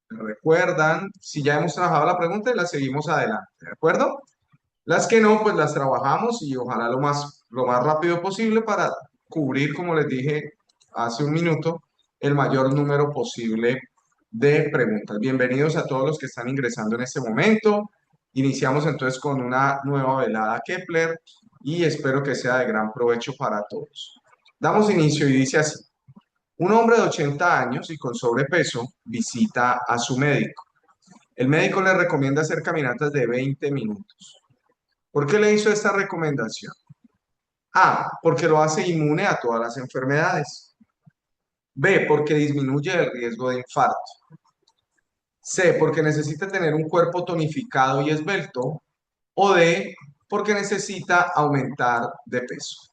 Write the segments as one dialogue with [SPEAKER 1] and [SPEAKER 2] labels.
[SPEAKER 1] ¿Recuerdan? Si ya hemos trabajado la pregunta y la seguimos adelante, ¿de acuerdo? Las que no, pues las trabajamos y ojalá lo más rápido posible para cubrir, como les dije hace un minuto, el mayor número posible de preguntas. Bienvenidos a todos los que están ingresando en este momento. Iniciamos entonces con una nueva velada Kepler y espero que sea de gran provecho para todos. Damos inicio y dice así. Un hombre de 80 años y con sobrepeso visita a su médico. El médico le recomienda hacer caminatas de 20 minutos. ¿Por qué le hizo esta recomendación? A, porque lo hace inmune a todas las enfermedades. B, porque disminuye el riesgo de infarto. C, porque necesita tener un cuerpo tonificado y esbelto. O D, porque necesita aumentar de peso.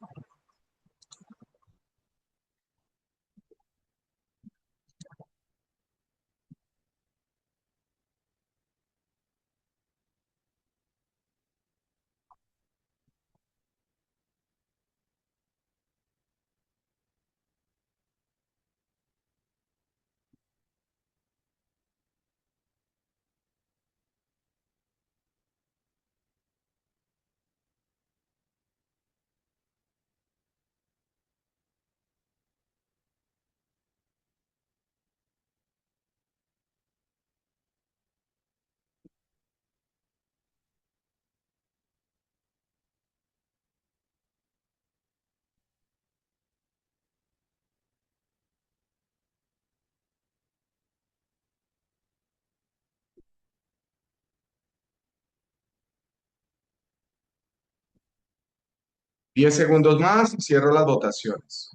[SPEAKER 1] 10 segundos más y cierro las votaciones.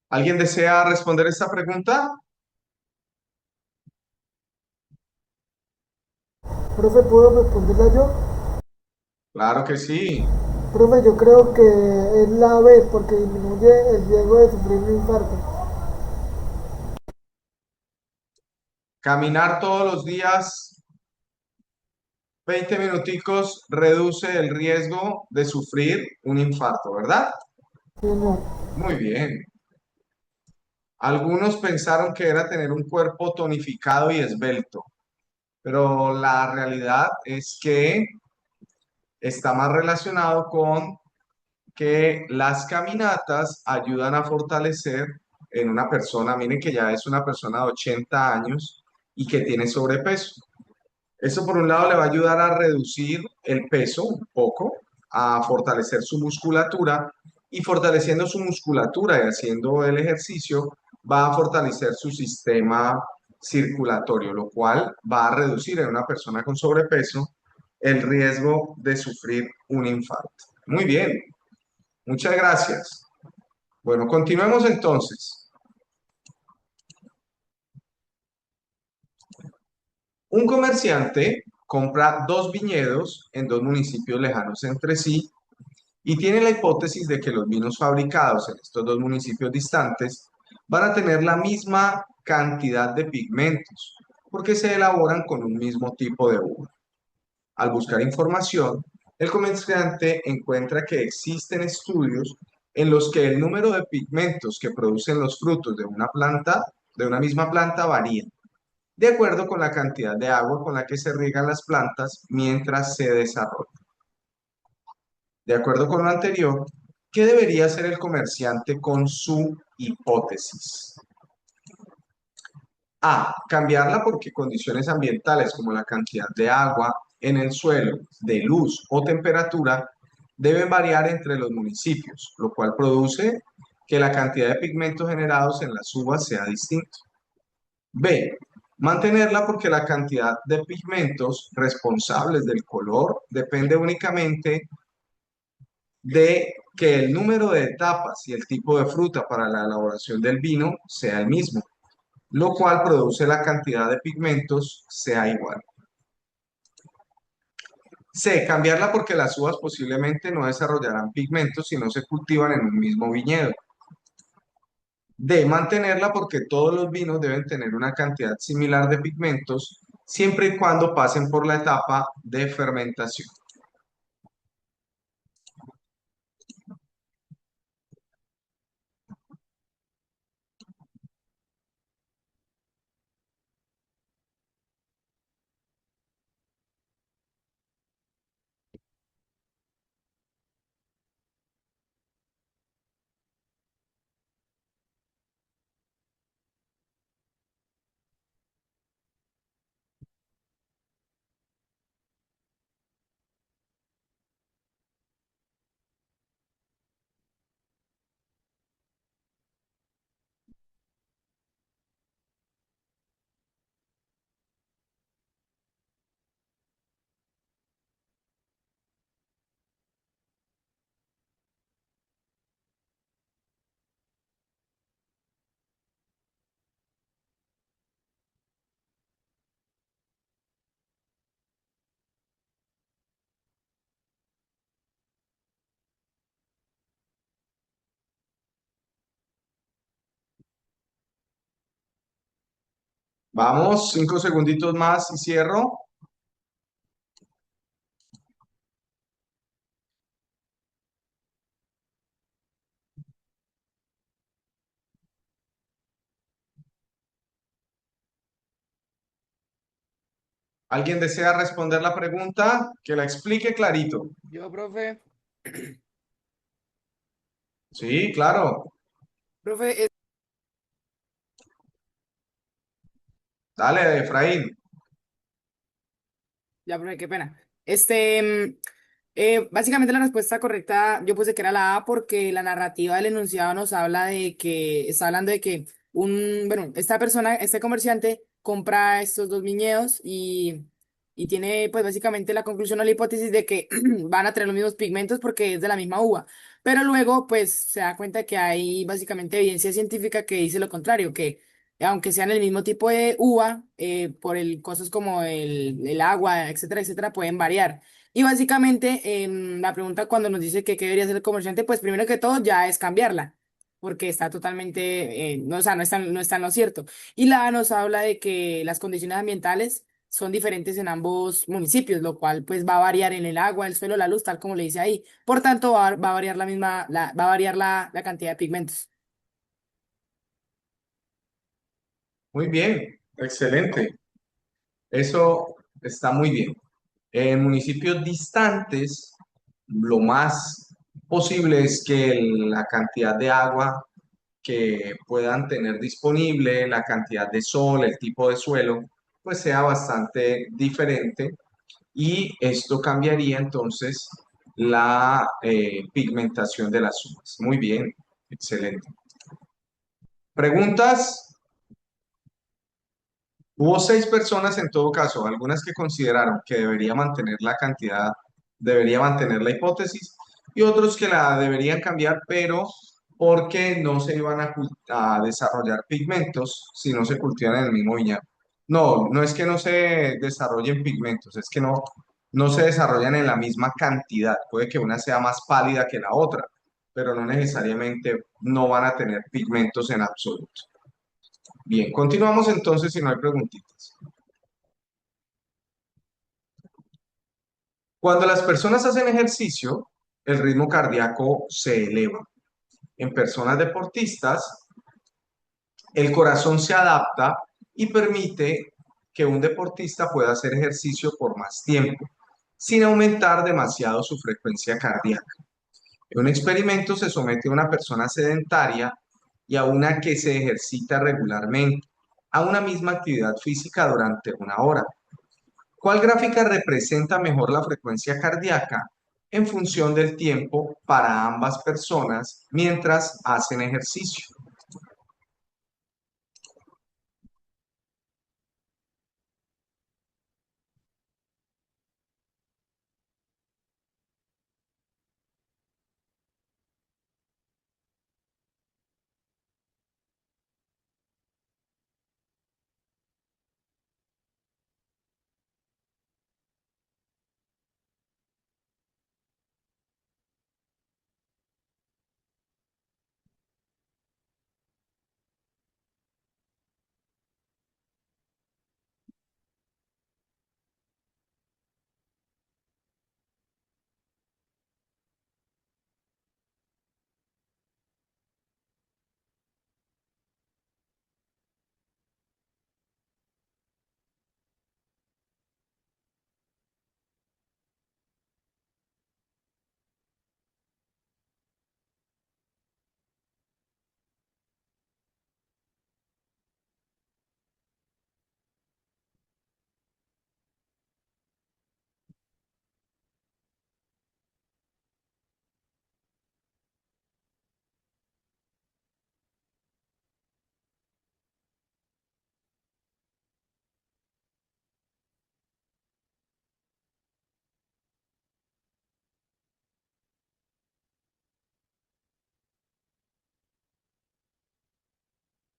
[SPEAKER 1] ¿Alguien desea responder esta pregunta?
[SPEAKER 2] Profe, ¿puedo responderla yo?
[SPEAKER 1] Claro que sí.
[SPEAKER 2] Profe, yo creo que es la B porque disminuye el riesgo de sufrir un infarto.
[SPEAKER 1] Caminar todos los días 20 minuticos reduce el riesgo de sufrir un infarto, ¿verdad?
[SPEAKER 2] Sí, no.
[SPEAKER 1] Muy bien. Algunos pensaron que era tener un cuerpo tonificado y esbelto, pero la realidad es que está más relacionado con que las caminatas ayudan a fortalecer en una persona, miren que ya es una persona de 80 años y que tiene sobrepeso. Eso por un lado le va a ayudar a reducir el peso un poco, a fortalecer su musculatura y fortaleciendo su musculatura y haciendo el ejercicio va a fortalecer su sistema circulatorio, lo cual va a reducir en una persona con sobrepeso el riesgo de sufrir un infarto. Muy bien, muchas gracias. Bueno, continuemos entonces. Un comerciante compra dos viñedos en dos municipios lejanos entre sí y tiene la hipótesis de que los vinos fabricados en estos dos municipios distantes van a tener la misma cantidad de pigmentos, porque se elaboran con un mismo tipo de uva. Al buscar información, el comerciante encuentra que existen estudios en los que el número de pigmentos que producen los frutos de una planta, de una misma planta, varía, de acuerdo con la cantidad de agua con la que se riegan las plantas mientras se desarrollan. De acuerdo con lo anterior, ¿qué debería hacer el comerciante con su hipótesis? A. Cambiarla porque condiciones ambientales como la cantidad de agua en el suelo, de luz o temperatura deben variar entre los municipios, lo cual produce que la cantidad de pigmentos generados en las uvas sea distinta. B. Mantenerla porque la cantidad de pigmentos responsables del color depende únicamente de que el número de etapas y el tipo de fruta para la elaboración del vino sea el mismo, lo cual produce la cantidad de pigmentos sea igual. C. Cambiarla porque las uvas posiblemente no desarrollarán pigmentos si no se cultivan en un mismo viñedo. D. Mantenerla porque todos los vinos deben tener una cantidad similar de pigmentos siempre y cuando pasen por la etapa de fermentación. Vamos, 5 segunditos más y cierro. ¿Alguien desea responder la pregunta? Que la explique clarito.
[SPEAKER 3] Yo, profe,
[SPEAKER 1] Sí, claro.
[SPEAKER 3] profe,
[SPEAKER 1] Dale, Efraín.
[SPEAKER 3] ya, profe, qué pena. Básicamente la respuesta correcta yo puse que era la A porque la narrativa del enunciado nos habla de que, está hablando de que bueno, esta persona, este comerciante compra estos dos viñedos y tiene pues básicamente la conclusión o la hipótesis de que van a tener los mismos pigmentos porque es de la misma uva. Pero luego pues se da cuenta que hay básicamente evidencia científica que dice lo contrario, que aunque sean el mismo tipo de uva, por cosas como el agua, etcétera, etcétera, pueden variar. Y básicamente, la pregunta cuando nos dice que qué debería hacer el comerciante, pues primero que todo ya es cambiarla, porque está totalmente, no, o sea, no está en lo cierto. Y la A nos habla de que las condiciones ambientales son diferentes en ambos municipios, lo cual pues va a variar en el agua, el suelo, la luz, tal como le dice ahí. Por tanto, va a variar va a variar la cantidad de pigmentos.
[SPEAKER 1] Muy bien, excelente. Eso está muy bien. En municipios distantes, lo más posible es que la cantidad de agua que puedan tener disponible, la cantidad de sol, el tipo de suelo, pues sea bastante diferente y esto cambiaría entonces la pigmentación de las uvas. Muy bien, excelente. ¿Preguntas? Hubo 6 personas en todo caso, algunas que consideraron que debería mantener la cantidad, debería mantener la hipótesis, y otros que la deberían cambiar, pero porque no se iban a desarrollar pigmentos si no se cultivan en el mismo viñedo. No, no es que no se desarrollen pigmentos, es que no se desarrollan en la misma cantidad. Puede que una sea más pálida que la otra, pero no necesariamente no van a tener pigmentos en absoluto. Bien, continuamos entonces si no hay preguntitas. Cuando las personas hacen ejercicio, el ritmo cardíaco se eleva. En personas deportistas, el corazón se adapta y permite que un deportista pueda hacer ejercicio por más tiempo, sin aumentar demasiado su frecuencia cardíaca. En un experimento se somete a una persona sedentaria y a una que se ejercita regularmente a una misma actividad física durante una hora. ¿Cuál gráfica representa mejor la frecuencia cardíaca en función del tiempo para ambas personas mientras hacen ejercicio?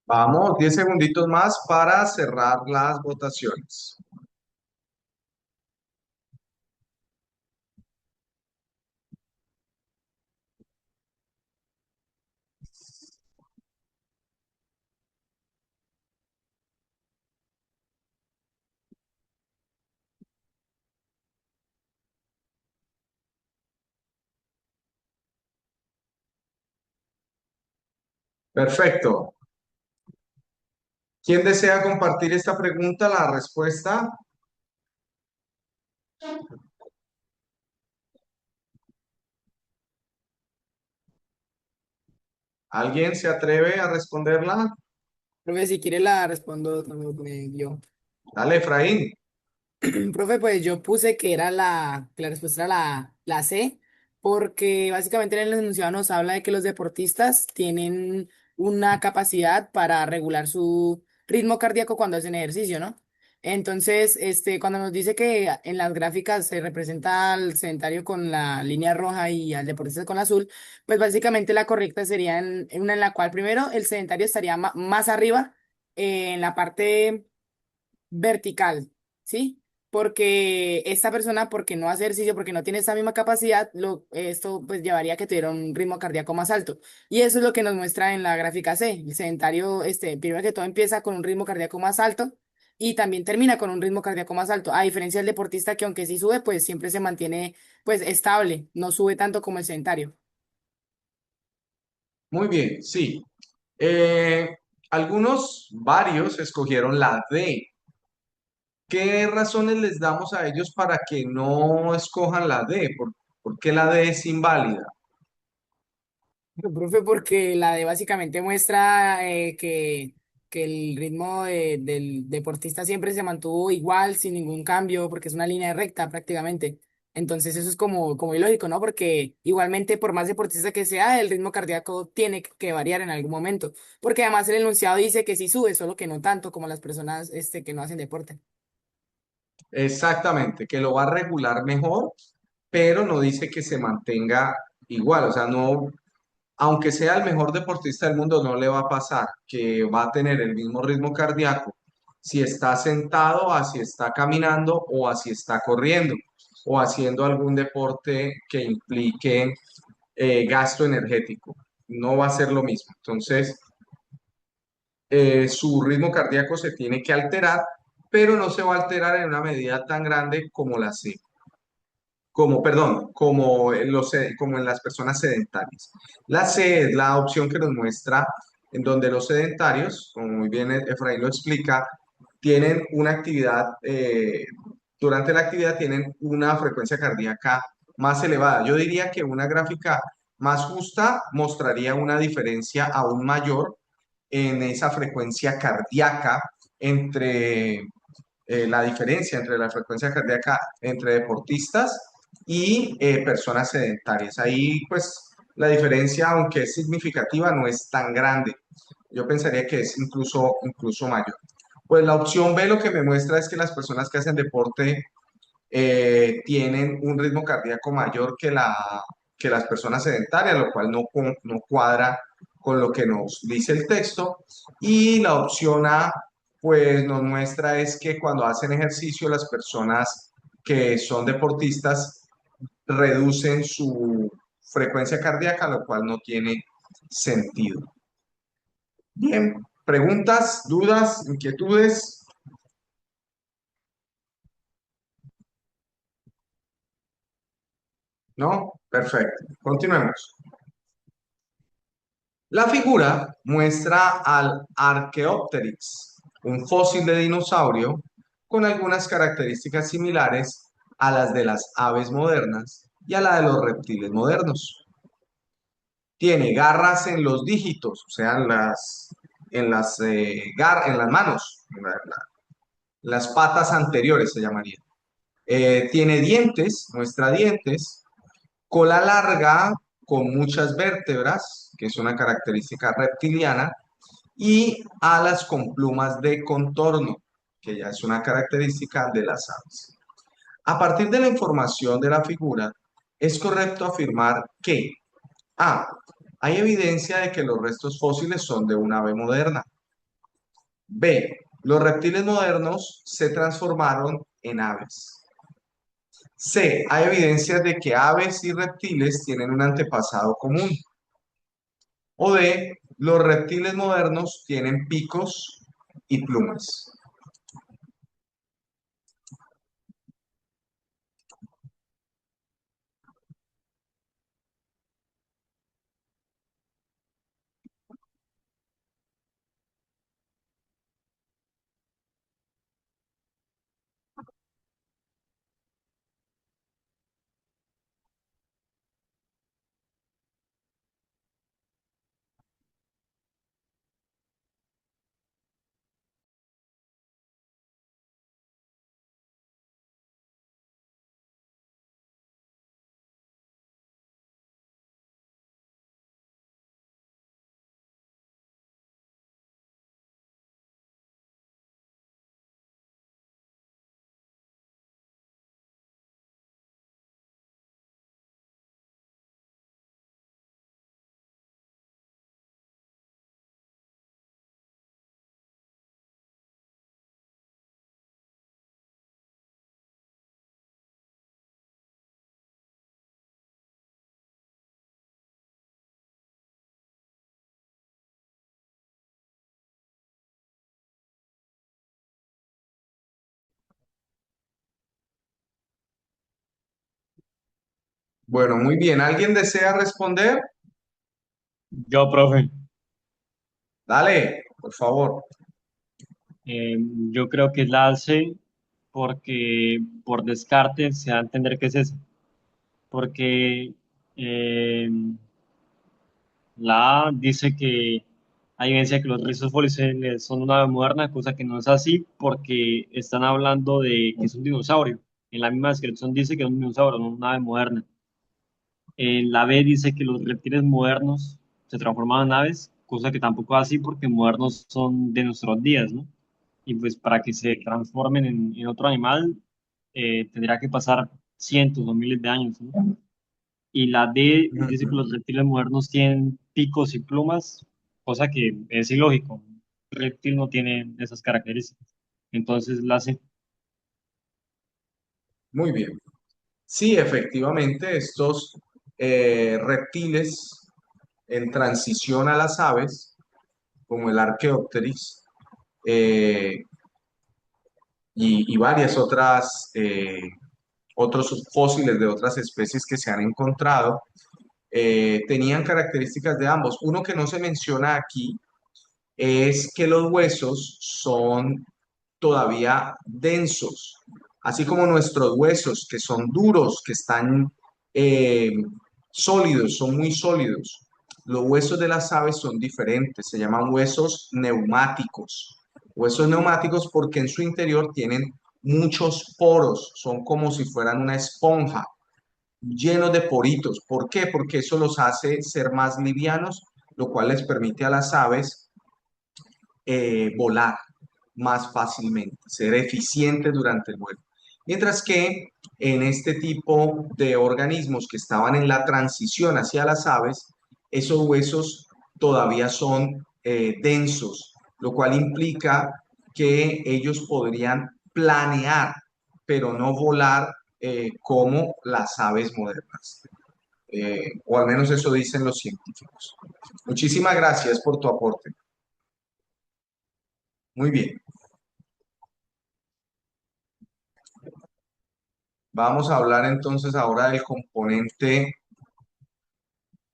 [SPEAKER 1] Vamos, 10 segunditos más para cerrar las votaciones. Perfecto. ¿Quién desea compartir esta pregunta? La respuesta. ¿Alguien se atreve a responderla?
[SPEAKER 3] Profe, si quiere la respondo también yo.
[SPEAKER 1] Dale, Efraín.
[SPEAKER 3] Profe, pues yo puse que la respuesta era la C, porque básicamente en el enunciado nos habla de que los deportistas tienen una capacidad para regular su ritmo cardíaco cuando hacen ejercicio, ¿no? Entonces, cuando nos dice que en las gráficas se representa al sedentario con la línea roja y al deportista con la azul, pues básicamente la correcta sería en una en la cual primero el sedentario estaría más arriba, en la parte vertical, ¿sí? Porque esta persona, porque no hace ejercicio, porque no tiene esa misma capacidad, esto pues llevaría a que tuviera un ritmo cardíaco más alto. Y eso es lo que nos muestra en la gráfica C. El sedentario, primero que todo empieza con un ritmo cardíaco más alto y también termina con un ritmo cardíaco más alto. A diferencia del deportista que aunque sí sube, pues siempre se mantiene pues estable, no sube tanto como el sedentario.
[SPEAKER 1] Muy bien, sí. Varios escogieron la D. ¿Qué razones les damos a ellos para que no escojan la D? ¿Por qué la D es inválida?
[SPEAKER 3] Profe, porque la D básicamente muestra que el ritmo del deportista siempre se mantuvo igual, sin ningún cambio, porque es una línea recta prácticamente. Entonces eso es como ilógico, ¿no? Porque igualmente, por más deportista que sea, el ritmo cardíaco tiene que variar en algún momento. Porque además el enunciado dice que sí sube, solo que no tanto como las personas que no hacen deporte.
[SPEAKER 1] Exactamente, que lo va a regular mejor, pero no dice que se mantenga igual. O sea, no, aunque sea el mejor deportista del mundo, no le va a pasar que va a tener el mismo ritmo cardíaco si está sentado, así está caminando o así está corriendo o haciendo algún deporte que implique gasto energético. No va a ser lo mismo. Entonces, su ritmo cardíaco se tiene que alterar, pero no se va a alterar en una medida tan grande como la C, como en las personas sedentarias. La C es la opción que nos muestra en donde los sedentarios, como muy bien Efraín lo explica, tienen una actividad, durante la actividad tienen una frecuencia cardíaca más elevada. Yo diría que una gráfica más justa mostraría una diferencia aún mayor en esa frecuencia cardíaca entre la diferencia entre la frecuencia cardíaca entre deportistas y personas sedentarias. Ahí, pues, la diferencia, aunque es significativa, no es tan grande. Yo pensaría que es incluso mayor. Pues la opción B lo que me muestra es que las personas que hacen deporte tienen un ritmo cardíaco mayor que las personas sedentarias, lo cual no cuadra con lo que nos dice el texto. Y la opción A, pues nos muestra es que cuando hacen ejercicio, las personas que son deportistas reducen su frecuencia cardíaca, lo cual no tiene sentido. Bien, preguntas, dudas, inquietudes, ¿no? Perfecto. Continuemos. La figura muestra al Archaeopteryx, un fósil de dinosaurio con algunas características similares a las de las aves modernas y a la de los reptiles modernos. Tiene garras en los dígitos, o sea, en las manos, las patas anteriores se llamaría. Tiene dientes, muestra dientes, cola larga con muchas vértebras, que es una característica reptiliana, y alas con plumas de contorno, que ya es una característica de las aves. A partir de la información de la figura, es correcto afirmar que A. Hay evidencia de que los restos fósiles son de un ave moderna. B. Los reptiles modernos se transformaron en aves. C. Hay evidencias de que aves y reptiles tienen un antepasado común. O D. Los reptiles modernos tienen picos y plumas. Bueno, muy bien. ¿Alguien desea responder?
[SPEAKER 4] Yo, profe,
[SPEAKER 1] Dale, por favor.
[SPEAKER 4] eh, yo creo que es la C porque por descarte se da a entender que es esa. Porque eh, la A dice que hay evidencia de que los rizos fósiles son una ave moderna, cosa que no es así porque están hablando de que es un dinosaurio. En la misma descripción dice que es un dinosaurio, no una ave moderna. En la B dice que los reptiles modernos se transforman en aves, cosa que tampoco es así porque modernos son de nuestros días, ¿no? Y pues para que se transformen en otro animal tendría que pasar cientos o miles de años, ¿no? Y la D dice que
[SPEAKER 1] Ujú.
[SPEAKER 4] los reptiles modernos tienen picos y plumas, cosa que es ilógico. Un reptil no tiene esas características. Entonces la C.
[SPEAKER 1] Muy bien. Sí, efectivamente, estos reptiles en transición a las aves, como el Archaeopteryx, eh, y varias otras, otros fósiles de otras especies que se han encontrado, tenían características de ambos. Uno que no se menciona aquí es que los huesos son todavía densos, así como nuestros huesos, que son duros, que están eh, sólidos, son muy sólidos. Los huesos de las aves son diferentes, se llaman huesos neumáticos. Huesos neumáticos porque en su interior tienen muchos poros, son como si fueran una esponja, llenos de poritos. ¿Por qué? Porque eso los hace ser más livianos, lo cual les permite a las aves volar más fácilmente, ser eficientes durante el vuelo. Mientras que en este tipo de organismos que estaban en la transición hacia las aves, esos huesos todavía son densos, lo cual implica que ellos podrían planear, pero no volar como las aves modernas. O al menos eso dicen los científicos. Muchísimas gracias por tu aporte. Muy bien. Vamos a hablar entonces ahora del componente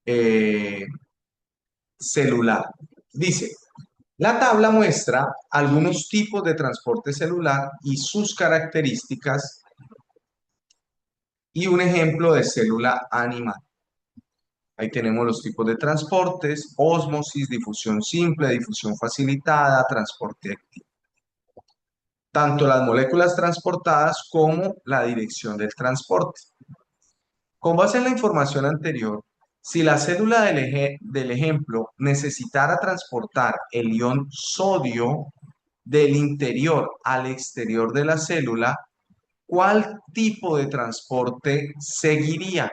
[SPEAKER 1] eh, celular. Dice, la tabla muestra algunos tipos de transporte celular y sus características y un ejemplo de célula animal. Ahí tenemos los tipos de transportes: ósmosis, difusión simple, difusión facilitada, transporte activo. Tanto las moléculas transportadas como la dirección del transporte. Con base en la información anterior, si la célula del ejemplo necesitara transportar el ion sodio del interior al exterior de la célula, ¿cuál tipo de transporte seguiría?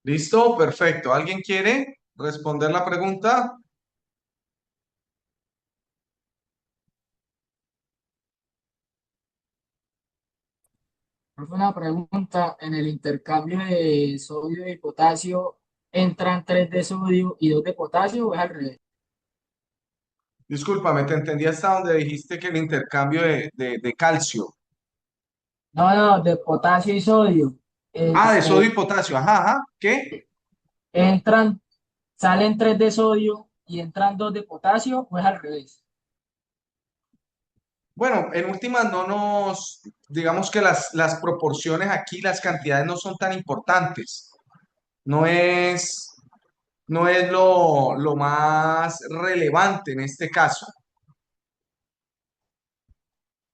[SPEAKER 1] ¿Listo? Perfecto. ¿Alguien quiere responder la pregunta?
[SPEAKER 5] Profe, una pregunta, en el intercambio de sodio y potasio, ¿entran 3 de sodio y 2 de potasio o es al revés?
[SPEAKER 1] Discúlpame, te entendí hasta donde dijiste que el intercambio de calcio.
[SPEAKER 5] No, no, de potasio y sodio.
[SPEAKER 1] Ah, de sodio
[SPEAKER 5] Este,
[SPEAKER 1] y potasio. Ajá, ajá. ¿Qué?
[SPEAKER 5] entran, salen 3 de sodio y entran 2 de potasio o es al revés.
[SPEAKER 1] Bueno, en últimas no nos, digamos que las proporciones aquí, las cantidades no son tan importantes. No es, no es lo más relevante en este caso.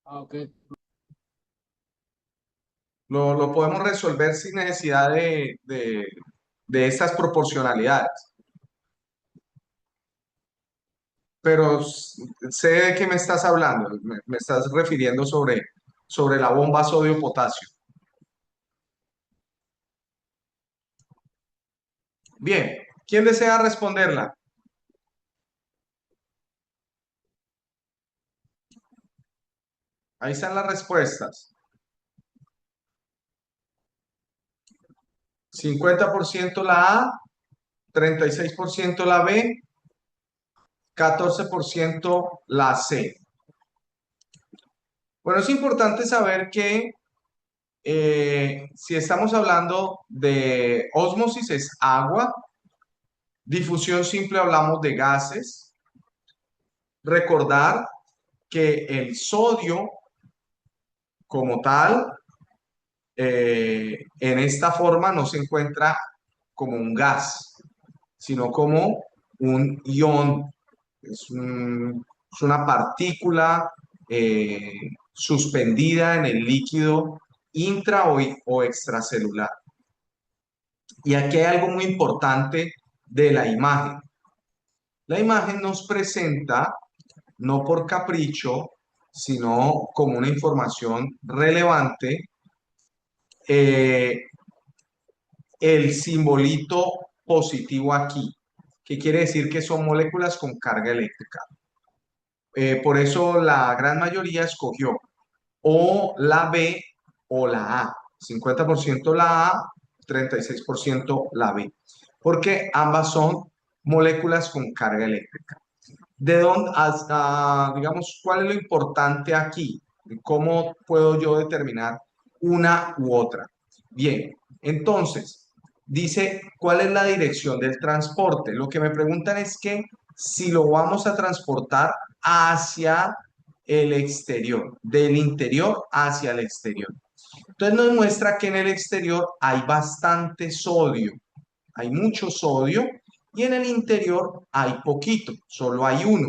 [SPEAKER 5] Ah, ok.
[SPEAKER 1] Lo podemos resolver sin necesidad de estas proporcionalidades. Pero sé de qué me estás hablando. Me estás refiriendo sobre la bomba sodio-potasio. Bien, ¿quién desea responderla? Ahí están las respuestas. 50% la A, 36% la B, 14% la C. Bueno, es importante saber que si estamos hablando de ósmosis es agua, difusión simple hablamos de gases. Recordar que el sodio como tal, en esta forma no se encuentra como un gas, sino como un ion. Es una partícula eh, suspendida en el líquido intra o extracelular. Y aquí hay algo muy importante de la imagen. La imagen nos presenta, no por capricho, sino como una información relevante, eh, el simbolito positivo aquí, que quiere decir que son moléculas con carga eléctrica. Por eso la gran mayoría escogió o la B o la A. 50% la A, 36% la B. Porque ambas son moléculas con carga eléctrica. ¿De dónde, hasta, digamos, cuál es lo importante aquí? ¿Cómo puedo yo determinar una u otra? Bien, entonces, dice, ¿cuál es la dirección del transporte? Lo que me preguntan es que si lo vamos a transportar hacia el exterior, del interior hacia el exterior. Entonces nos muestra que en el exterior hay bastante sodio, hay mucho sodio y en el interior hay poquito, solo hay uno.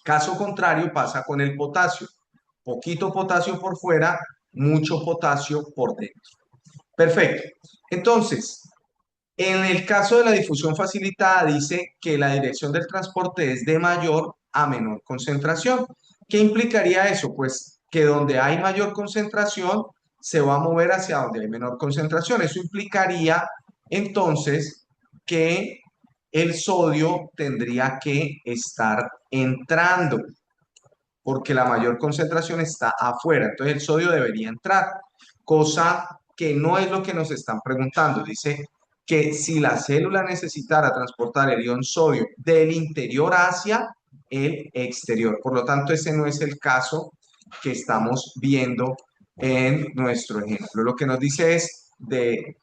[SPEAKER 1] Caso contrario pasa con el potasio. Poquito potasio por fuera, mucho potasio por dentro. Perfecto. Entonces, en el caso de la difusión facilitada dice que la dirección del transporte es de mayor a menor concentración. ¿Qué implicaría eso? Pues que donde hay mayor concentración se va a mover hacia donde hay menor concentración. Eso implicaría entonces que el sodio tendría que estar entrando porque la mayor concentración está afuera. Entonces el sodio debería entrar, cosa que no es lo que nos están preguntando. Dice que si la célula necesitara transportar el ion sodio del interior hacia el exterior. Por lo tanto, ese no es el caso que estamos viendo en nuestro ejemplo. Lo que nos dice es de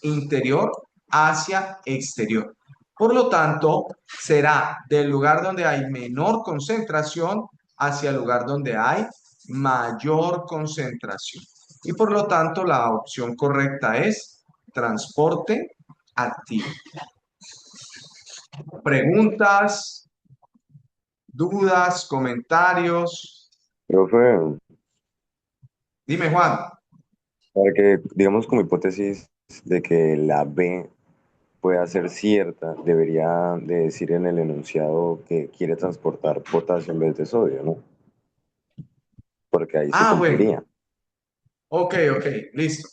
[SPEAKER 1] interior hacia exterior. Por lo tanto, será del lugar donde hay menor concentración hacia el lugar donde hay mayor concentración. Y por lo tanto, la opción correcta es transporte activo. Preguntas, dudas, comentarios.
[SPEAKER 6] Profe,
[SPEAKER 1] Dime, Juan.
[SPEAKER 6] para que digamos como hipótesis de que la B pueda ser cierta, debería de decir en el enunciado que quiere transportar potasio en vez de sodio, ¿no? Porque ahí se
[SPEAKER 1] Ah, bueno.
[SPEAKER 6] cumpliría.
[SPEAKER 1] Ok, ok, listo.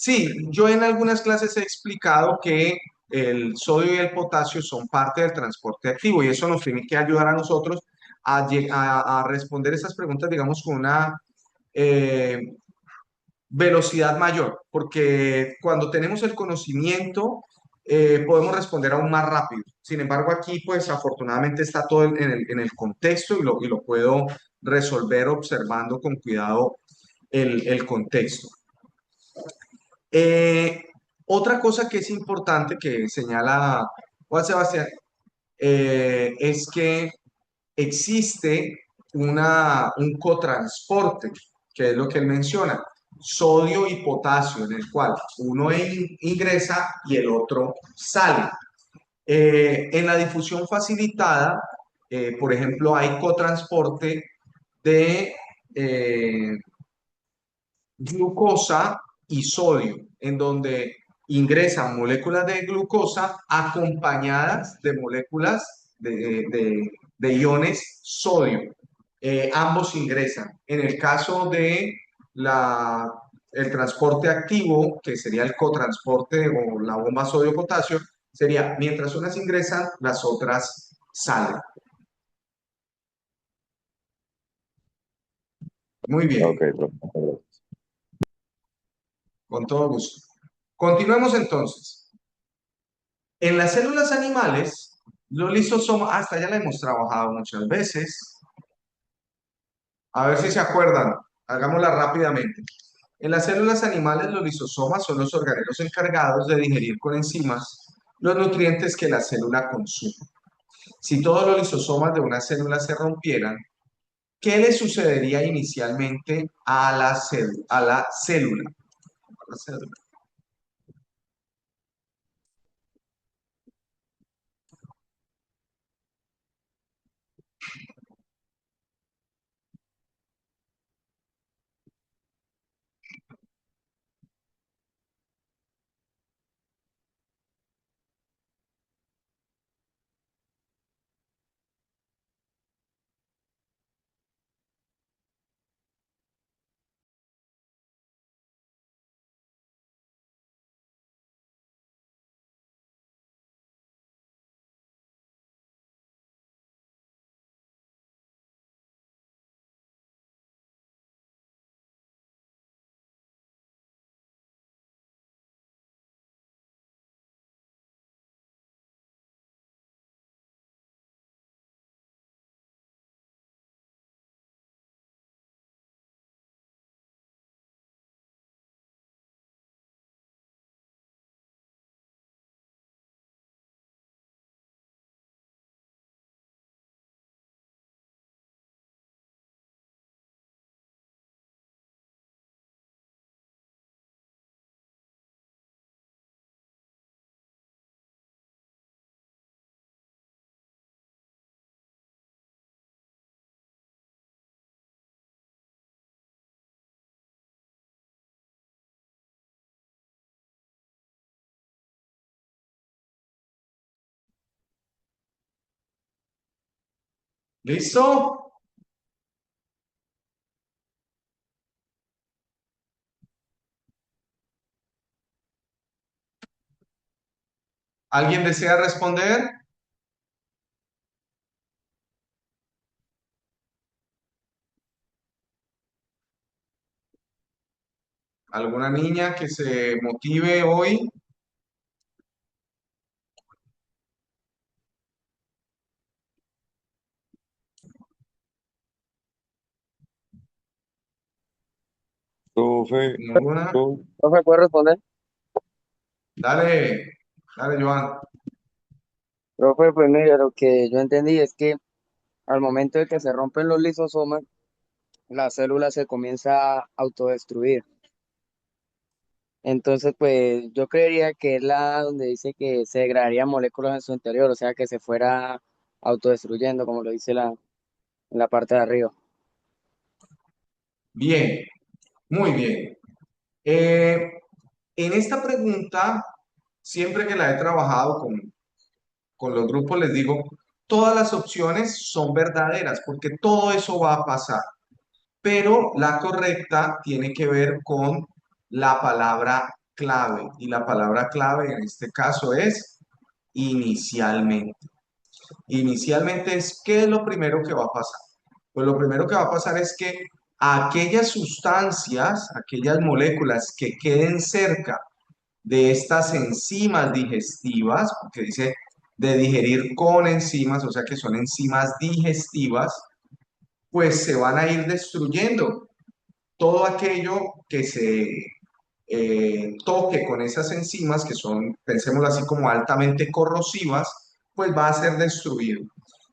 [SPEAKER 1] Sí, yo en algunas clases he explicado que el sodio y el potasio son parte del transporte activo y eso nos tiene que ayudar a nosotros a responder esas preguntas, digamos, con una eh, velocidad mayor, porque cuando tenemos el conocimiento podemos responder aún más rápido. Sin embargo, aquí, pues afortunadamente está todo en el contexto y lo puedo resolver observando con cuidado el contexto. Eh, Otra cosa que es importante que señala Juan Sebastián es que existe un cotransporte, que es lo que él menciona, sodio y potasio, en el cual uno ingresa y el otro sale. En la difusión facilitada, por ejemplo, hay cotransporte de eh, glucosa y sodio, en donde ingresan moléculas de glucosa acompañadas de moléculas de iones sodio. Ambos ingresan. En el caso de el transporte activo, que sería el cotransporte o la bomba sodio-potasio, sería mientras unas ingresan, las otras salen. Muy
[SPEAKER 6] Ok,
[SPEAKER 1] bien,
[SPEAKER 6] profe.
[SPEAKER 1] con todo gusto. Continuemos entonces. En las células animales, los lisosomas, hasta ya la hemos trabajado muchas veces. A ver si se acuerdan, hagámosla rápidamente. En las células animales, los lisosomas son los organelos encargados de digerir con enzimas los nutrientes que la célula consume. Si todos los lisosomas de una célula se rompieran, ¿qué le sucedería inicialmente a la célula? A la célula. ¿Listo? ¿Alguien desea responder? ¿Alguna niña que se motive hoy?
[SPEAKER 6] Profe,
[SPEAKER 1] ¿Ninguna?
[SPEAKER 5] Profe, ¿puedo responder?
[SPEAKER 1] Dale, dale, Joan.
[SPEAKER 5] Profe, pues mira, lo que yo entendí es que al momento de que se rompen los lisosomas, la célula se comienza a autodestruir. Entonces, pues yo creería que es la donde dice que se degradarían moléculas en su interior, o sea, que se fuera autodestruyendo, como lo dice en la parte de arriba.
[SPEAKER 1] Bien, muy bien. Eh, en esta pregunta, siempre que la he trabajado con los grupos, les digo, todas las opciones son verdaderas, porque todo eso va a pasar, pero la correcta tiene que ver con la palabra clave y la palabra clave en este caso es inicialmente. Inicialmente es, ¿qué es lo primero que va a pasar? Pues lo primero que va a pasar es que aquellas sustancias, aquellas moléculas que queden cerca de estas enzimas digestivas, porque dice de digerir con enzimas, o sea que son enzimas digestivas, pues se van a ir destruyendo. Todo aquello que se toque con esas enzimas, que son, pensémoslo así, como altamente corrosivas, pues va a ser destruido.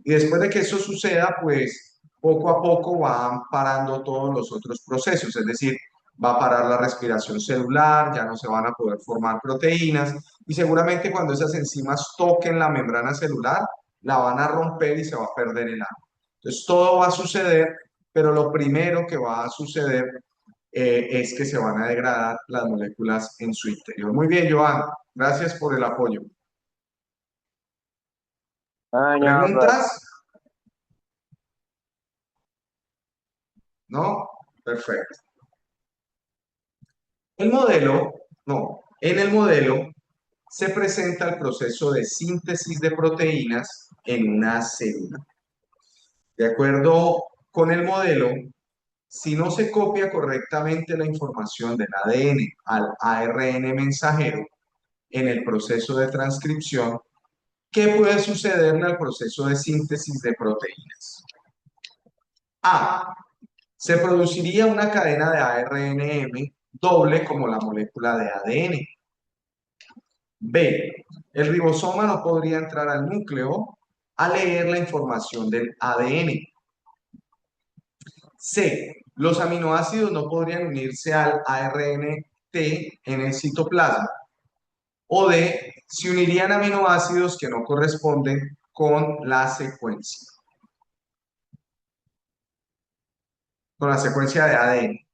[SPEAKER 1] Y después de que eso suceda, pues poco a poco van parando todos los otros procesos, es decir, va a parar la respiración celular, ya no se van a poder formar proteínas y seguramente cuando esas enzimas toquen la membrana celular, la van a romper y se va a perder el agua. Entonces todo va a suceder, pero lo primero que va a suceder es que se van a degradar las moléculas en su interior. Muy bien, Joan, gracias por el apoyo. ¿Preguntas? ¿No? Perfecto. El modelo, no, en el modelo se presenta el proceso de síntesis de proteínas en una célula. De acuerdo con el modelo, si no se copia correctamente la información del ADN al ARN mensajero en el proceso de transcripción, ¿qué puede sucederle al proceso de síntesis de proteínas? A. Se produciría una cadena de ARNM doble como la molécula de ADN. B. El ribosoma no podría entrar al núcleo a leer la información del ADN. C. Los aminoácidos no podrían unirse al ARNT en el citoplasma. O D. Se unirían aminoácidos que no corresponden con la secuencia. Con la secuencia de ADN.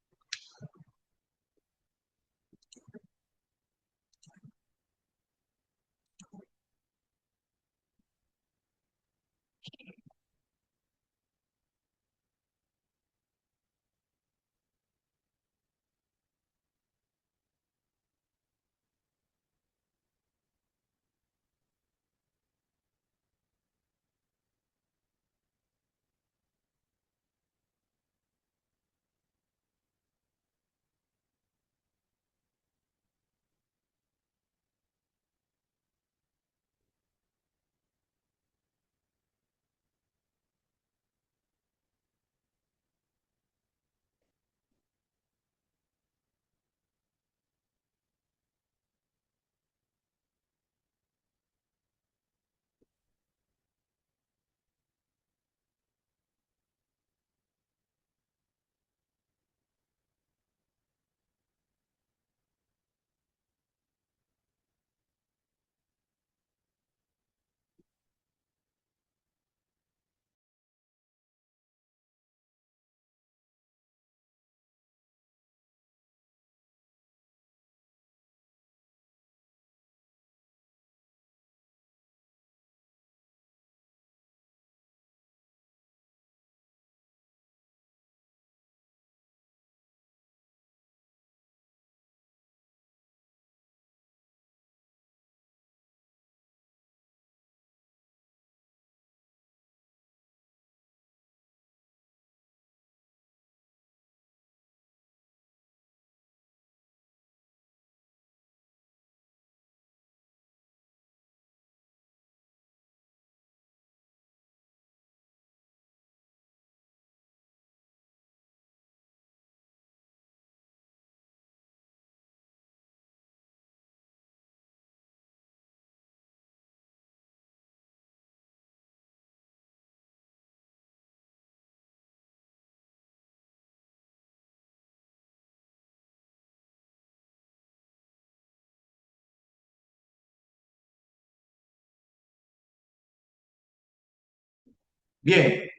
[SPEAKER 1] Bien,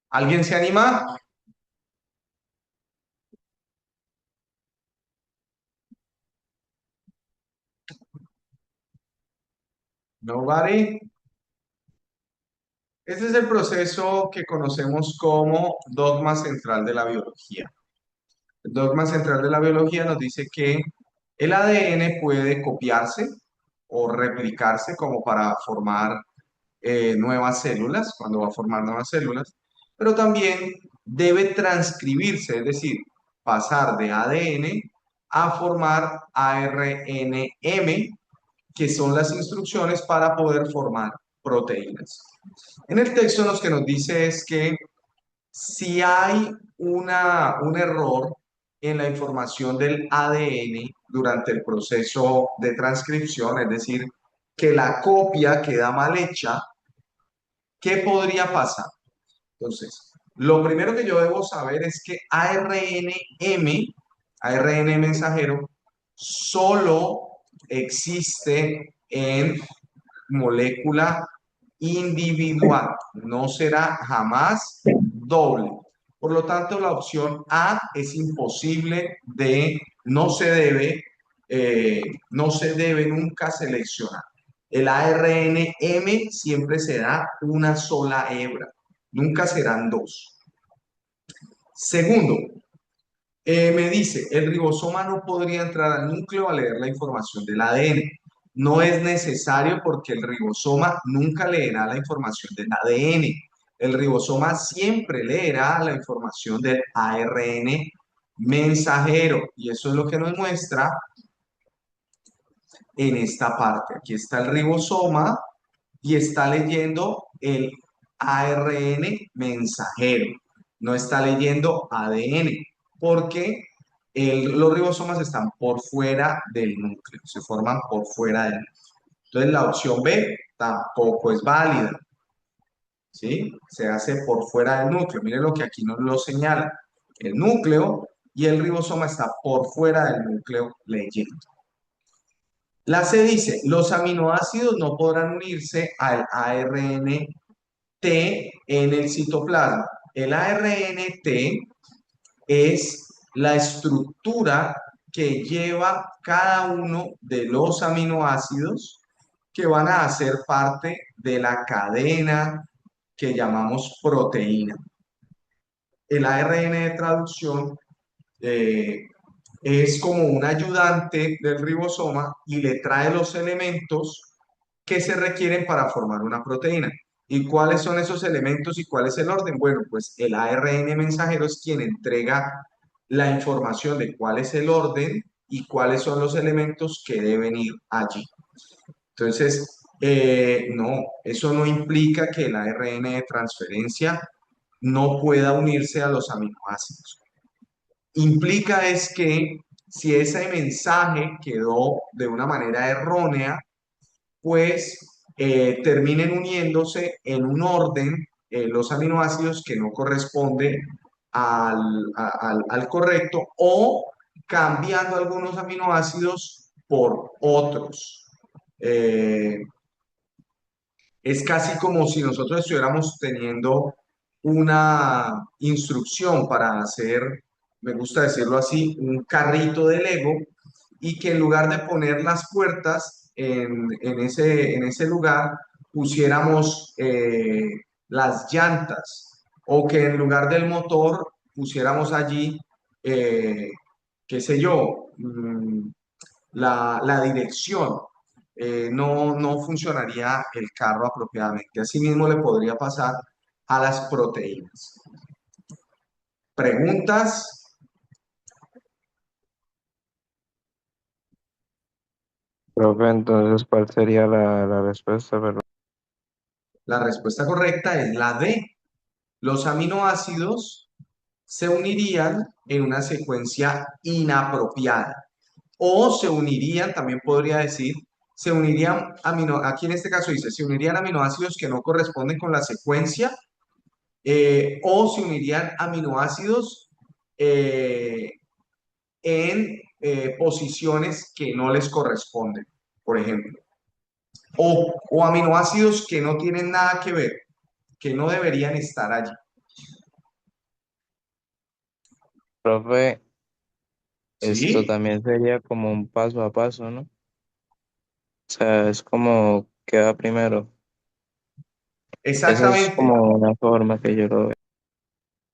[SPEAKER 1] ¿alguien se anima? Nobody. Este es el proceso que conocemos como dogma central de la biología. El dogma central de la biología nos dice que el ADN puede copiarse o replicarse como para formar nuevas células, cuando va a formar nuevas células, pero también debe transcribirse, es decir, pasar de ADN a formar ARNM, que son las instrucciones para poder formar proteínas. En el texto lo que nos dice es que si hay un error en la información del ADN durante el proceso de transcripción, es decir, que la copia queda mal hecha, ¿qué podría pasar? Entonces, lo primero que yo debo saber es que ARN mensajero, solo existe en molécula individual, no será jamás doble. Por lo tanto, la opción A es imposible no se debe nunca seleccionar. El ARNM siempre será una sola hebra, nunca serán dos. Segundo, me dice, el ribosoma no podría entrar al núcleo a leer la información del ADN. No es necesario porque el ribosoma nunca leerá la información del ADN. El ribosoma siempre leerá la información del ARN mensajero. Y eso es lo que nos muestra en esta parte. Aquí está el ribosoma y está leyendo el ARN mensajero. No está leyendo ADN porque los ribosomas están por fuera del núcleo, se forman por fuera del núcleo. Entonces la opción B tampoco es válida, ¿sí? Se hace por fuera del núcleo. Miren lo que aquí nos lo señala. El núcleo y el ribosoma está por fuera del núcleo leyendo. La C dice, los aminoácidos no podrán unirse al ARNT en el citoplasma. El ARNT es la estructura que lleva cada uno de los aminoácidos que van a hacer parte de la cadena que llamamos proteína. El ARN de traducción eh, es como un ayudante del ribosoma y le trae los elementos que se requieren para formar una proteína. ¿Y cuáles son esos elementos y cuál es el orden? Bueno, pues el ARN mensajero es quien entrega la información de cuál es el orden y cuáles son los elementos que deben ir allí. Entonces, no, eso no implica que el ARN de transferencia no pueda unirse a los aminoácidos. Implica es que si ese mensaje quedó de una manera errónea, pues terminen uniéndose en un orden los aminoácidos que no corresponde al correcto o cambiando algunos aminoácidos por otros. Es casi como si nosotros estuviéramos teniendo una instrucción para hacer, me gusta decirlo así, un carrito de Lego y que en lugar de poner las puertas en ese lugar, pusiéramos las llantas o que en lugar del motor pusiéramos allí, qué sé yo, la dirección. No funcionaría el carro apropiadamente. Asimismo le podría pasar a las proteínas. ¿Preguntas?
[SPEAKER 7] Profe, entonces, ¿cuál sería la respuesta? Perdón.
[SPEAKER 1] La respuesta correcta es la D. Los aminoácidos se unirían en una secuencia inapropiada. O se unirían, también podría decir, se unirían aquí en este caso dice, se unirían aminoácidos que no corresponden con la secuencia o se unirían aminoácidos eh, en posiciones que no les corresponden, por ejemplo. O aminoácidos que no tienen nada que ver, que no deberían estar allí.
[SPEAKER 7] Profe, esto
[SPEAKER 1] ¿Sí?
[SPEAKER 7] también sería como un paso a paso, ¿no? O sea, es como queda primero. Esa es
[SPEAKER 1] Exactamente,
[SPEAKER 7] como una forma que yo lo veo.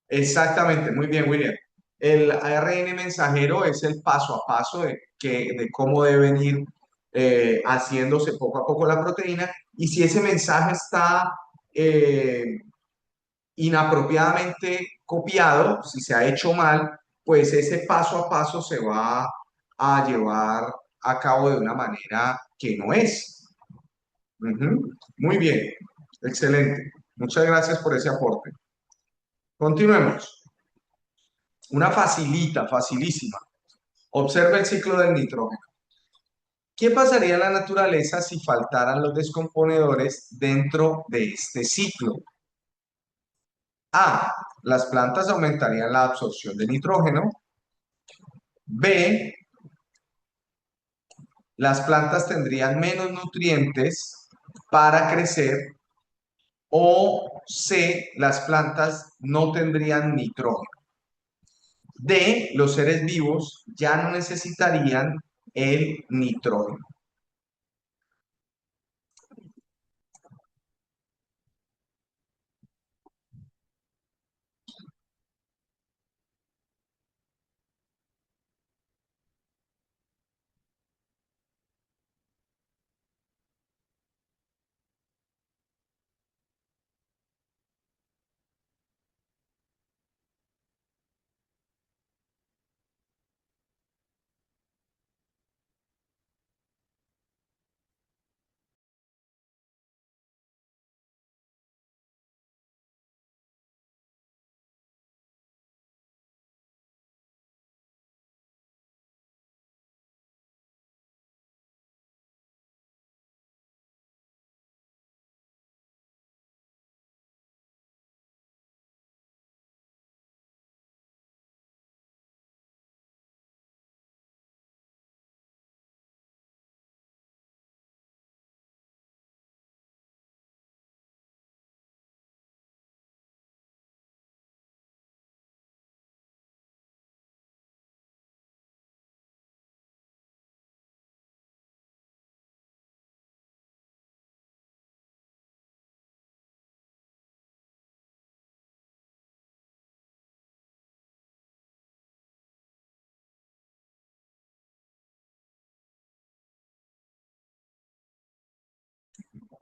[SPEAKER 1] exactamente. Muy bien, William. El ARN mensajero es el paso a paso de cómo deben ir haciéndose poco a poco la proteína. Y si ese mensaje está eh, inapropiadamente copiado, si se ha hecho mal, pues ese paso a paso se va a llevar a cabo de una manera que no es. Ujú. Muy bien, excelente. Muchas gracias por ese aporte. Continuemos. Una facilita, facilísima. Observa el ciclo del nitrógeno. ¿Qué pasaría en la naturaleza si faltaran los descomponedores dentro de este ciclo? A. Las plantas aumentarían la absorción de nitrógeno. B. Las plantas tendrían menos nutrientes para crecer. O C. Las plantas no tendrían nitrógeno. D. Los seres vivos ya no necesitarían el nitrógeno.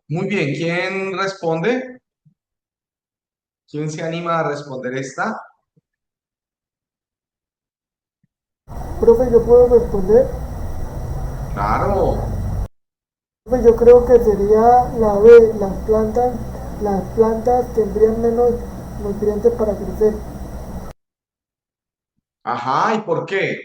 [SPEAKER 1] Muy bien, ¿quién responde? ¿Quién se anima a responder esta?
[SPEAKER 2] Profe, ¿yo puedo responder?
[SPEAKER 1] Claro.
[SPEAKER 2] Profe, yo creo que sería la B, las plantas tendrían menos nutrientes para crecer.
[SPEAKER 1] Ajá, ¿y por qué?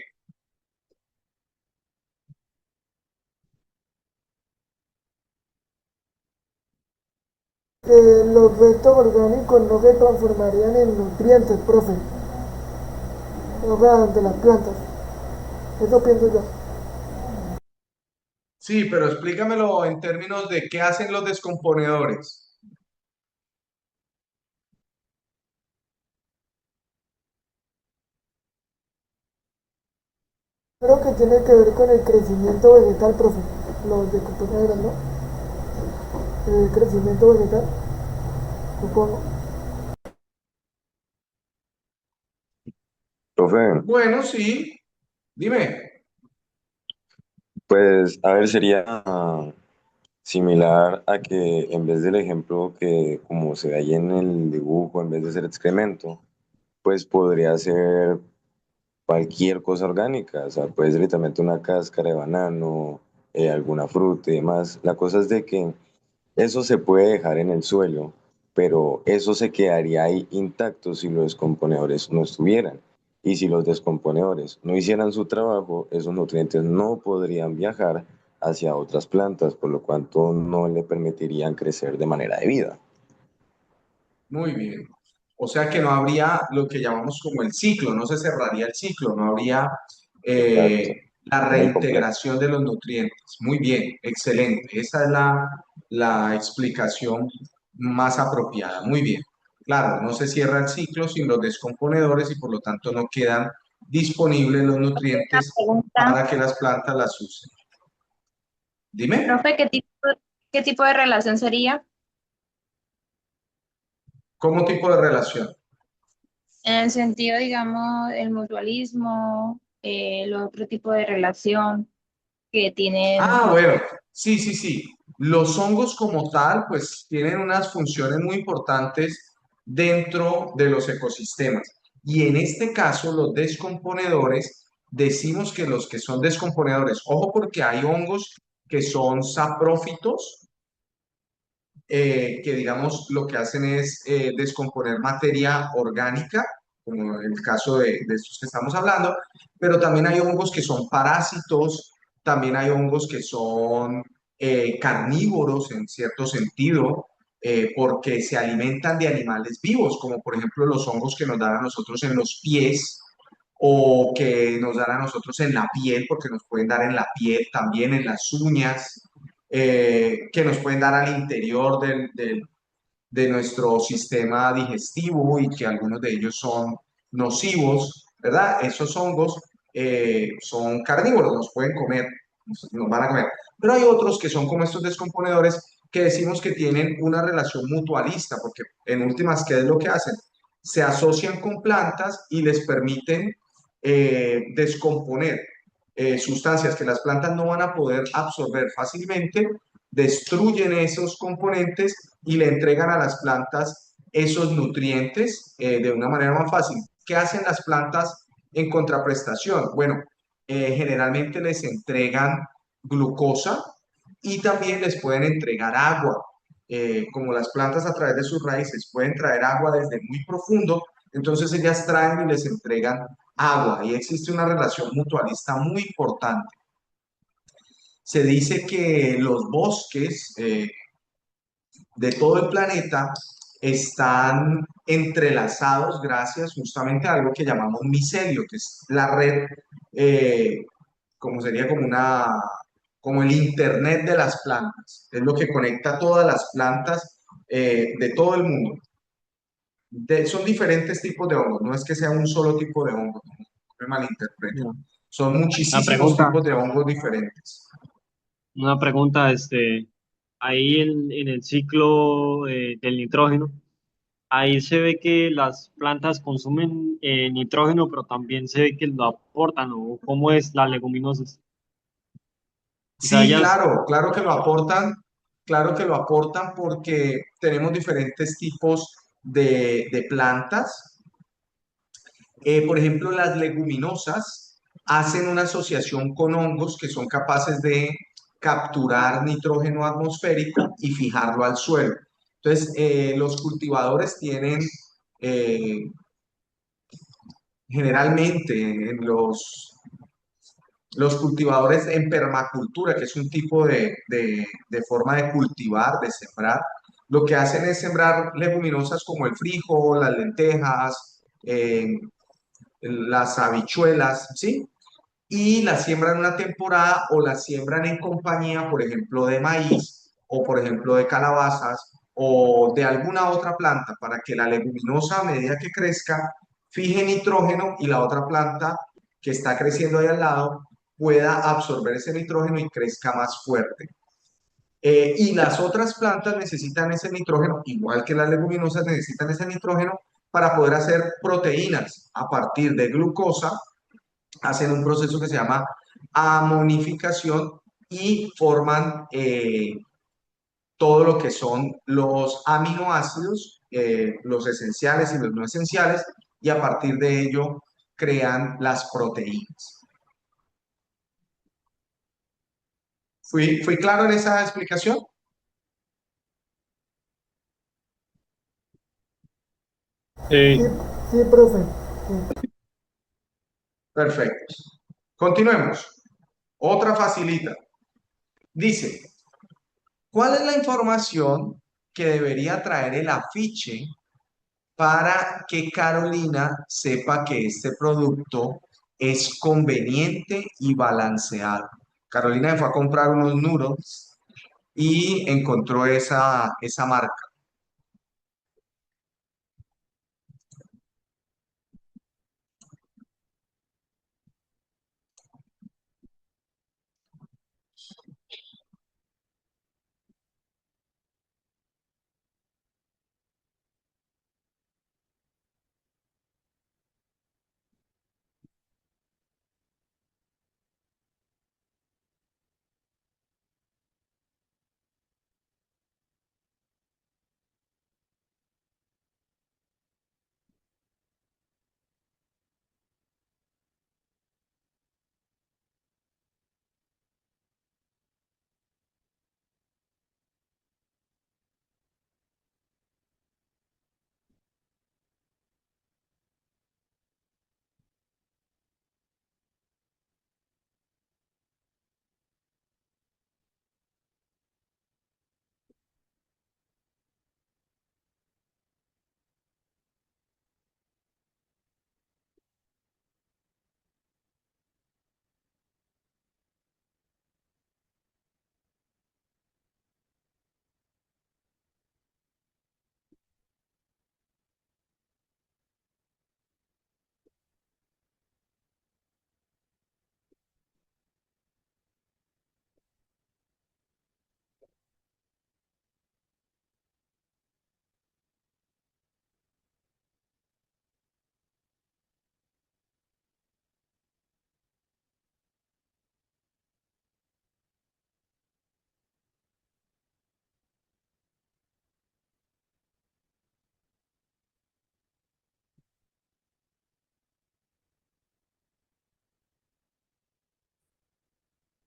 [SPEAKER 2] Los restos orgánicos no se transformarían en nutrientes, profe, o sea, de las plantas. Eso pienso yo.
[SPEAKER 1] Sí, pero explícamelo en términos de qué hacen los descomponedores.
[SPEAKER 2] Creo que tiene que ver con el crecimiento vegetal, profe. Los de compañeros, ¿no? El crecimiento vegetal, supongo.
[SPEAKER 6] Profe,
[SPEAKER 1] Bueno, sí, dime.
[SPEAKER 6] pues a ver, sería similar a que en vez del ejemplo que como se ve ahí en el dibujo, en vez de ser excremento, pues podría ser cualquier cosa orgánica, o sea, puede ser literalmente una cáscara de banano, alguna fruta y demás. La cosa es de que eso se puede dejar en el suelo, pero eso se quedaría ahí intacto si los descomponedores no estuvieran. Y si los descomponedores no hicieran su trabajo, esos nutrientes no podrían viajar hacia otras plantas, por lo cuanto no le permitirían crecer de manera debida.
[SPEAKER 1] Muy bien. O sea que no habría lo que llamamos como el ciclo, no se cerraría el ciclo, no habría
[SPEAKER 6] Exacto,
[SPEAKER 1] la
[SPEAKER 6] muy complejo.
[SPEAKER 1] reintegración de los nutrientes. Muy bien, excelente. Esa es la explicación más apropiada. Muy bien. Claro, no se cierra el ciclo sin los descomponedores y por lo tanto no quedan disponibles los
[SPEAKER 8] Una
[SPEAKER 1] nutrientes
[SPEAKER 8] pregunta,
[SPEAKER 1] para que las plantas las usen. Dime,
[SPEAKER 8] profe, qué tipo de relación sería?
[SPEAKER 1] ¿cómo tipo de relación?
[SPEAKER 8] En el sentido, digamos, el mutualismo, el otro tipo de relación que tienen
[SPEAKER 1] Ah,
[SPEAKER 8] los...
[SPEAKER 1] bueno, sí, sí, sí. Los hongos como tal, pues tienen unas funciones muy importantes dentro de los ecosistemas. Y en este caso, los descomponedores, decimos que los que son descomponedores, ojo porque hay hongos que son saprófitos, que digamos lo que hacen es descomponer materia orgánica, como en el caso de estos que estamos hablando, pero también hay hongos que son parásitos, también hay hongos que son carnívoros en cierto sentido, porque se alimentan de animales vivos, como por ejemplo los hongos que nos dan a nosotros en los pies o que nos dan a nosotros en la piel, porque nos pueden dar en la piel, también en las uñas, que nos pueden dar al interior de nuestro sistema digestivo y que algunos de ellos son nocivos, ¿verdad? Esos hongos son carnívoros, nos pueden comer, nos van a comer. Pero hay otros que son como estos descomponedores que decimos que tienen una relación mutualista, porque en últimas, ¿qué es lo que hacen? Se asocian con plantas y les permiten descomponer sustancias que las plantas no van a poder absorber fácilmente, destruyen esos componentes y le entregan a las plantas esos nutrientes de una manera más fácil. ¿Qué hacen las plantas en contraprestación? Bueno, generalmente les entregan glucosa y también les pueden entregar agua. Como las plantas a través de sus raíces pueden traer agua desde muy profundo, entonces ellas traen y les entregan agua y existe una relación mutualista muy importante. Se dice que los bosques de todo el planeta están entrelazados gracias justamente a algo que llamamos micelio, que es la red, como sería como como el internet de las plantas. Es lo que conecta todas las plantas de todo el mundo. Son diferentes tipos de hongos, no es que sea un solo tipo de hongo, no me malinterpreten.
[SPEAKER 4] No.
[SPEAKER 1] Son
[SPEAKER 4] Una
[SPEAKER 1] muchísimos
[SPEAKER 4] pregunta,
[SPEAKER 1] tipos de hongos diferentes.
[SPEAKER 4] una pregunta, ahí en el ciclo del nitrógeno, ahí se ve que las plantas consumen nitrógeno, pero también se ve que lo aportan, o cómo es las leguminosas. O sea,
[SPEAKER 1] Sí,
[SPEAKER 4] ellas,
[SPEAKER 1] claro, claro que lo aportan porque tenemos diferentes tipos de plantas. Por ejemplo, las leguminosas hacen una asociación con hongos que son capaces de capturar nitrógeno atmosférico y fijarlo al suelo. Entonces, los cultivadores tienen eh, generalmente en los cultivadores en permacultura, que es un tipo de forma de cultivar, de sembrar, lo que hacen es sembrar leguminosas como el frijol, las lentejas, las habichuelas, ¿sí? Y las siembran una temporada o las siembran en compañía, por ejemplo, de maíz o por ejemplo de calabazas o de alguna otra planta para que la leguminosa a medida que crezca fije nitrógeno y la otra planta que está creciendo ahí al lado pueda absorber ese nitrógeno y crezca más fuerte. Y las otras plantas necesitan ese nitrógeno, igual que las leguminosas necesitan ese nitrógeno para poder hacer proteínas a partir de glucosa, hacen un proceso que se llama amonificación y forman todo lo que son los aminoácidos, los esenciales y los no esenciales, y a partir de ello crean las proteínas. ¿Fui claro en esa explicación?
[SPEAKER 2] Sí,
[SPEAKER 4] eh,
[SPEAKER 2] sí, profe. Sí.
[SPEAKER 1] Perfecto. Continuemos. Otra facilita. Dice, ¿cuál es la información que debería traer el afiche para que Carolina sepa que este producto es conveniente y balanceado? Carolina fue a comprar unos noodles y encontró esa marca.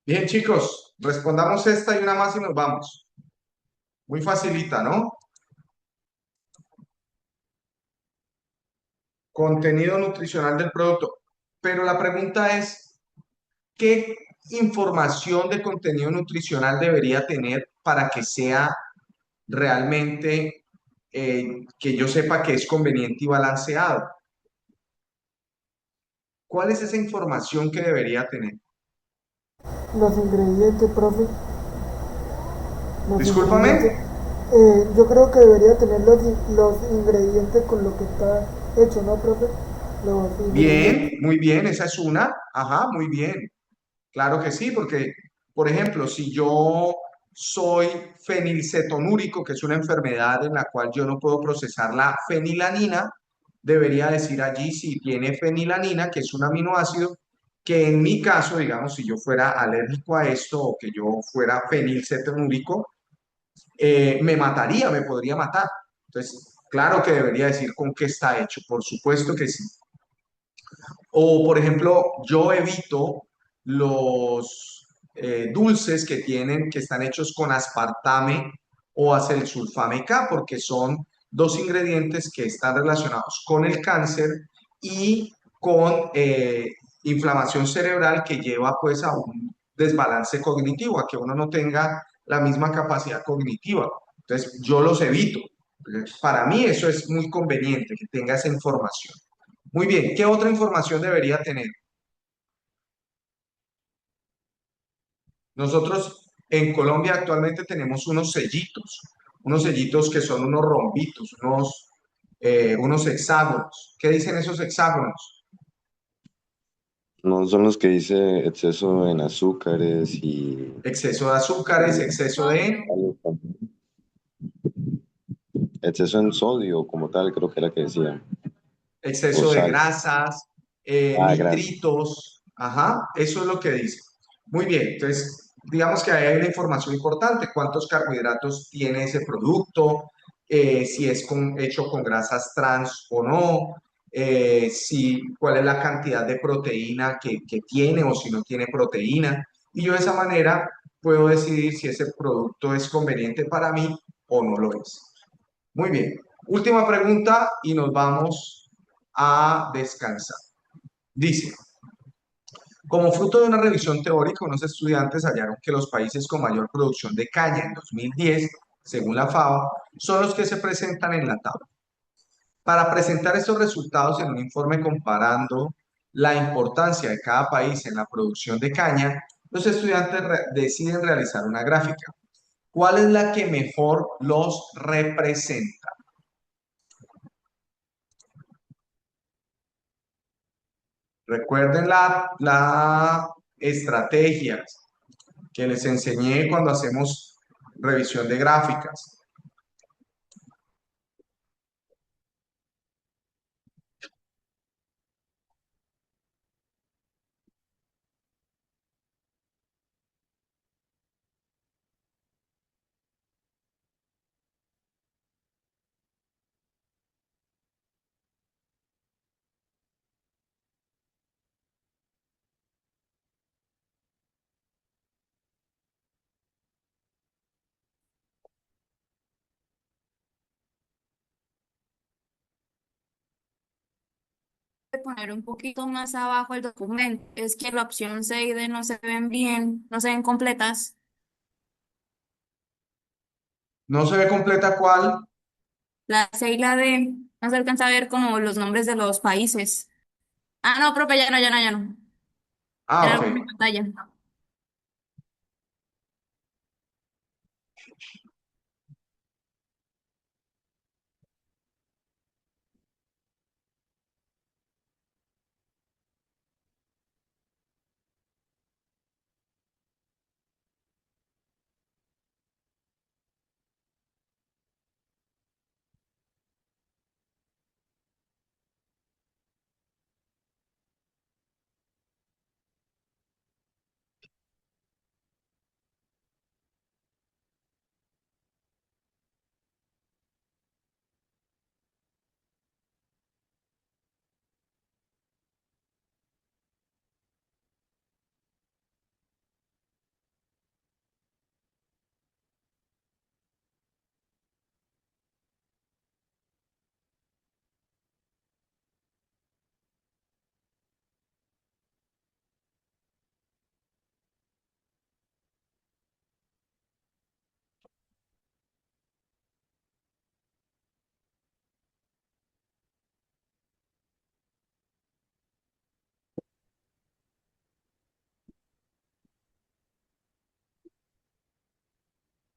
[SPEAKER 1] Bien, chicos, respondamos esta y una más y nos vamos. Muy facilita, ¿no? Contenido nutricional del producto. Pero la pregunta es, ¿qué información de contenido nutricional debería tener para que sea realmente que yo sepa que es conveniente y balanceado? ¿Cuál es esa información que debería tener?
[SPEAKER 2] Los ingredientes, profe, los
[SPEAKER 1] Discúlpame.
[SPEAKER 2] ingredientes. Yo creo que debería tener los ingredientes con lo que está hecho, ¿no, profe? Los
[SPEAKER 1] Bien,
[SPEAKER 2] ingredientes.
[SPEAKER 1] muy bien, esa es una. Ajá, muy bien. Claro que sí, porque, por ejemplo, si yo soy fenilcetonúrico, que es una enfermedad en la cual yo no puedo procesar la fenilanina, debería decir allí si tiene fenilanina, que es un aminoácido, que en mi caso, digamos, si yo fuera alérgico a esto o que yo fuera fenilcetonúrico, me mataría, me podría matar. Entonces, claro que debería decir con qué está hecho, por supuesto que sí. O, por ejemplo, yo evito los dulces que están hechos con aspartame o acesulfame K, porque son dos ingredientes que están relacionados con el cáncer y con inflamación cerebral que lleva pues a un desbalance cognitivo, a que uno no tenga la misma capacidad cognitiva. Entonces, yo los evito. Para mí eso es muy conveniente, que tenga esa información. Muy bien, ¿qué otra información debería tener? Nosotros en Colombia actualmente tenemos unos sellitos que son unos rombitos, unos hexágonos. ¿Qué dicen esos hexágonos?
[SPEAKER 6] No son los que dice exceso en azúcares y
[SPEAKER 1] Exceso de azúcares, exceso de,
[SPEAKER 8] Sodio.
[SPEAKER 6] exceso en sodio como tal, creo que era que decía, o
[SPEAKER 1] exceso de
[SPEAKER 6] sal.
[SPEAKER 1] grasas,
[SPEAKER 6] Ah, grasa.
[SPEAKER 1] nitritos, ajá, eso es lo que dice. Muy bien, entonces digamos que ahí hay una información importante, cuántos carbohidratos tiene ese producto, si es hecho con grasas trans o no, cuál es la cantidad de proteína que tiene o si no tiene proteína. Y yo de esa manera puedo decidir si ese producto es conveniente para mí o no lo es. Muy bien. Última pregunta y nos vamos a descansar. Dice, como fruto de una revisión teórica, unos estudiantes hallaron que los países con mayor producción de caña en 2010, según la FAO, son los que se presentan en la tabla. Para presentar estos resultados en un informe comparando la importancia de cada país en la producción de caña, los estudiantes deciden realizar una gráfica. ¿Cuál es la que mejor los representa? Recuerden la estrategia que les enseñé cuando hacemos revisión de gráficas.
[SPEAKER 8] De poner un poquito más abajo el documento. Es que la opción C y D no se ven bien, no se ven completas.
[SPEAKER 1] No se ve completa cuál.
[SPEAKER 8] La C y la D no se alcanza a ver como los nombres de los países. Ah, no, profe, ya no, ya no, ya no.
[SPEAKER 1] Ah,
[SPEAKER 8] Era
[SPEAKER 1] ok.
[SPEAKER 8] algo en mi pantalla.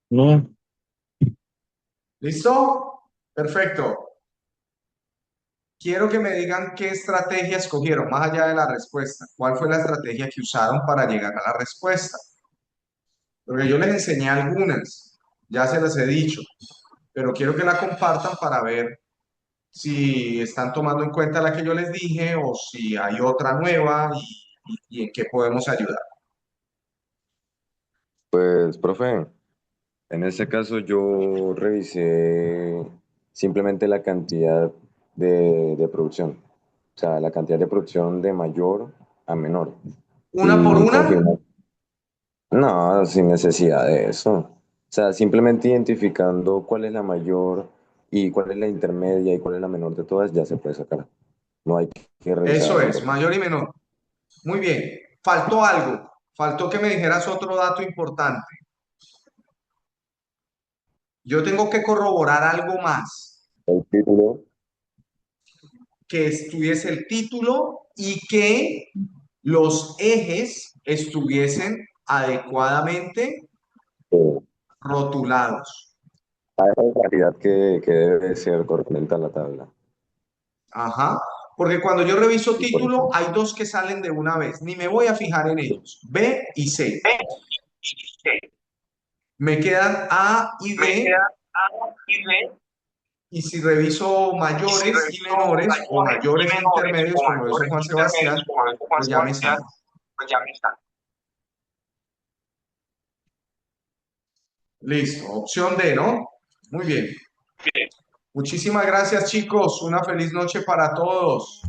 [SPEAKER 7] No,
[SPEAKER 1] ¿Listo? Perfecto. Quiero que me digan qué estrategia escogieron, más allá de la respuesta. ¿Cuál fue la estrategia que usaron para llegar a la respuesta? Porque yo les enseñé algunas, ya se las he dicho, pero quiero que la compartan para ver si están tomando en cuenta la que yo les dije o si hay otra nueva y en qué podemos ayudar.
[SPEAKER 6] Pues, profe, en este caso yo revisé simplemente la cantidad de producción, o sea, la cantidad de producción de mayor a menor.
[SPEAKER 1] Una por
[SPEAKER 6] Y
[SPEAKER 1] una,
[SPEAKER 6] confirmé, no, sin necesidad de eso. O sea, simplemente identificando cuál es la mayor y cuál es la intermedia y cuál es la menor de todas, ya se puede sacar. No hay que revisar
[SPEAKER 1] eso
[SPEAKER 6] algo
[SPEAKER 1] es,
[SPEAKER 6] por fuera.
[SPEAKER 1] mayor y menor. Muy bien, faltó algo, faltó que me dijeras otro dato importante. Yo tengo que corroborar algo más,
[SPEAKER 6] El título,
[SPEAKER 1] que estuviese el título y que los ejes estuviesen adecuadamente
[SPEAKER 6] eh,
[SPEAKER 1] rotulados.
[SPEAKER 6] a esa calidad que debe ser correspondiente a la tabla.
[SPEAKER 1] Ajá. Porque cuando yo reviso
[SPEAKER 6] Y por
[SPEAKER 1] título,
[SPEAKER 6] ejemplo,
[SPEAKER 1] hay dos que salen de una vez. Ni me voy a fijar en ellos. B y C. Me quedan A y D. Y si reviso mayores y menores o mayores e intermedios, como lo hizo Juan Sebastián, pues ya me sale. Listo. Opción D, ¿no? Muy bien. Muchísimas gracias, chicos. Una feliz noche para todos.